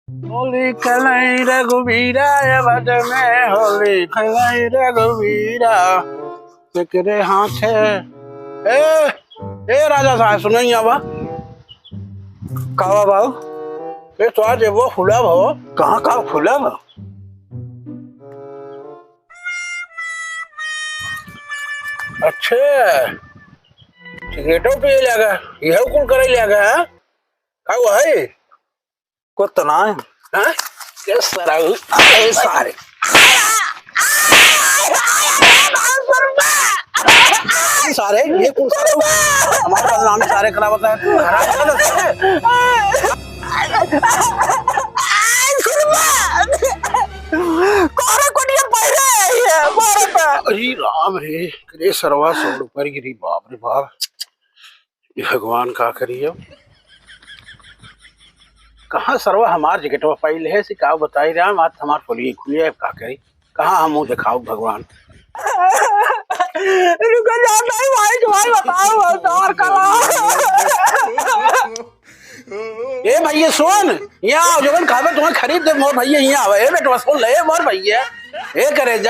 होली खेलाई रघुवीरा ये बद में होली खेलाई रघुवीरा तेरे हाथ है। ए राजा साहब सुनो ही आवा कावा बाबू ये तो आज वो फुला भाव कहाँ कहाँ फुला भाव अच्छे सिगरेटों पे लगा यह कुल करे लगा है क्या हुआ है को तना है हाँ ये सारे सारे ये कुल सारे हमारे नाम सारे खराब होता है अरे राम रे सरवा सोड़ ऊपर गिरी बाप रे बाप भगवान का करिए कहाँ सरवा हमार जगटवा पहले है का बताई रहा बात हमार खोलिए खुलिए का करी कहाँ हम मुँह दिखाओ भगवान रुको जाता है भाई बताओ और कला ए भैया सुन यहाँ जगन खावे तुम्हें खरीद दे मोर भैया यहाँ आवे बेटवा सुन ले मोर भैया ए करे जा